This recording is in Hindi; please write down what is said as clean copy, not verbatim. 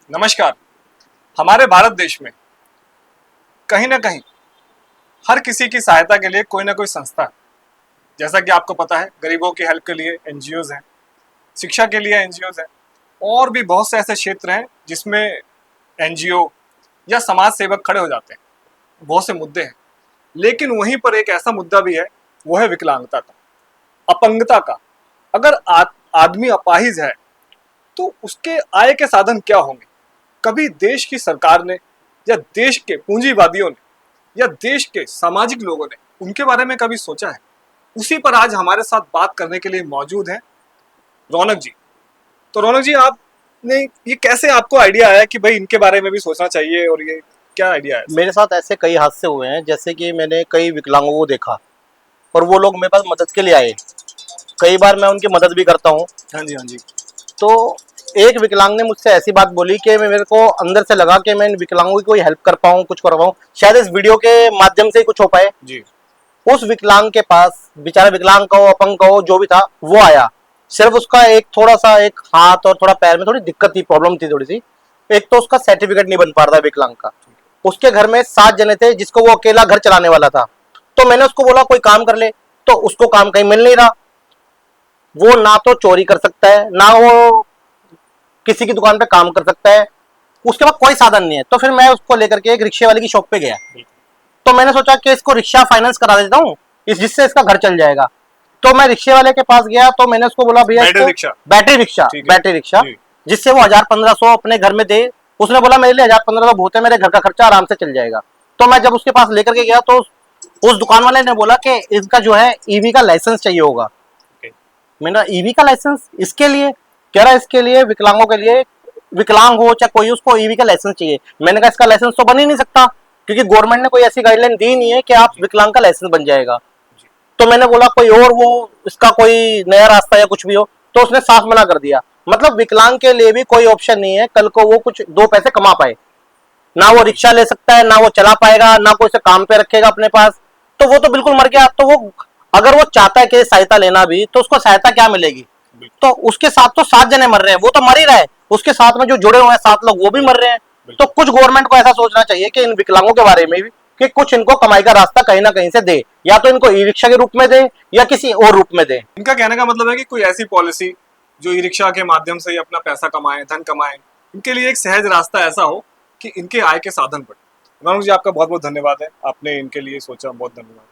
नमस्कार। हमारे भारत देश में कहीं ना कहीं हर किसी की सहायता के लिए कोई ना कोई संस्था है। जैसा कि आपको पता है, गरीबों की हेल्प के लिए एनजीओज हैं, शिक्षा के लिए एनजीओज हैं, और भी बहुत से ऐसे क्षेत्र हैं जिसमें एनजीओ या समाज सेवक खड़े हो जाते हैं। बहुत से मुद्दे हैं, लेकिन वहीं पर एक ऐसा मुद्दा भी है, वो है विकलांगता का, अपंगता का। अगर आदमी अपाहिज है तो उसके आय के साधन क्या होंगे? कभी देश की सरकार ने या देश के पूंजीवादियों ने या देश के सामाजिक लोगों ने उनके बारे में कभी सोचा है? उसी पर आज हमारे साथ बात करने के लिए मौजूद हैं रौनक जी। तो रौनक जी, आपने ये कैसे आपको आइडिया आया कि भाई इनके बारे में भी सोचना चाहिए, और ये क्या आइडिया है? मेरे साथ ऐसे कई हादसे हुए हैं, जैसे कि मैंने कई विकलांगों को देखा और वो लोग मेरे पास मदद के लिए आए। कई बार मैं उनकी मदद भी करता हूँ। हाँ जी, हाँ जी। तो एक विकलांग ने मुझसे ऐसी बात बोली कि मेरे को अंदर से लगा कि मैं इन विकलांगों की कोई हेल्प कर पाऊँ, कुछ कर पाऊँ, शायद इस वीडियो के माध्यम से ही कुछ हो पाए। जी। उस विकलांग के पास, बेचारा विकलांग कहो, अपंग कहो, जो भी था, वो आया। सिर्फ उसका एक थोड़ा सा एक हाथ और थोड़ा पैर में थोड़ी दिक्कत थी, प्रॉब्लम थी थोड़ी सी। एक तो उसका सर्टिफिकेट नहीं बन पा रहा था विकलांग का। उसके घर में 7 जने थे, जिसको वो अकेला घर चलाने वाला था। तो मैंने उसको बोला कोई काम कर ले, तो उसको काम कहीं मिल नहीं रहा। वो ना तो चोरी कर सकता है, ना वो किसी की दुकान पे काम कर सकता है, उसके पास कोई साधन नहीं है। तो फिर मैं उसको लेकर के एक रिक्शे वाले की शॉप पे गया। तो मैंने सोचा कि इसको रिक्शा फाइनेंस करा देता हूँ, जिससे इसका घर चल जाएगा। तो मैं रिक्शे वाले के पास गया, तो मैंने उसको बोला भैया बैटरी इसको रिक्शा? बैटरी रिक्शा, जी। जिससे वो 1000-1500 अपने घर में दे। उसने बोला मेरे लिए 1000-1500 बहुत है, मेरे घर का खर्चा आराम से चल जाएगा। तो मैं जब उसके पास लेकर के गया, तो उस दुकान वाले ने बोला कि इसका जो है ईवी का लाइसेंस चाहिए होगा। मैंने ईवी का लाइसेंस इसके लिए? कह रहा इसके लिए विकलांगों के लिए, विकलांग हो चाहे कोई, उसको ईवी का लाइसेंस चाहिए। मैंने कहा इसका लाइसेंस तो बन ही नहीं सकता, क्योंकि गवर्नमेंट ने कोई ऐसी गाइडलाइन दी नहीं है कि आप विकलांग का लाइसेंस बन जाएगा। तो मैंने बोला कोई और वो इसका कोई नया रास्ता या कुछ भी हो। तो उसने साफ मना कर दिया। मतलब विकलांग के लिए भी कोई ऑप्शन नहीं है, कल को वो कुछ 2 पैसे कमा पाए। ना वो रिक्शा ले सकता है, ना वो चला पाएगा, ना कोई उसे काम पे रखेगा अपने पास। तो वो तो बिल्कुल मर गया। तो वो अगर वो चाहता है कि सहायता लेना भी, तो उसको सहायता क्या मिलेगी? तो उसके साथ तो 7 जने मर रहे हैं, वो तो मर ही रहा है, उसके साथ में जो जुड़े हुए हैं 7 लोग, वो भी मर रहे हैं। तो कुछ गवर्नमेंट को ऐसा सोचना चाहिए कि इन विकलांगों के बारे में भी, कि कुछ इनको कमाई का रास्ता कहीं ना कहीं से दे, या तो इनको ई रिक्शा के रूप में दे या किसी और रूप में दे। इनका कहने का मतलब है कि कोई ऐसी पॉलिसी जो ई रिक्शा के माध्यम से ही अपना पैसा कमाए, धन कमाए, इनके लिए एक सहज रास्ता ऐसा हो कि इनके आय के साधन बढ़े। रौनक जी, आपका बहुत बहुत धन्यवाद है, आपने इनके लिए सोचा। बहुत धन्यवाद।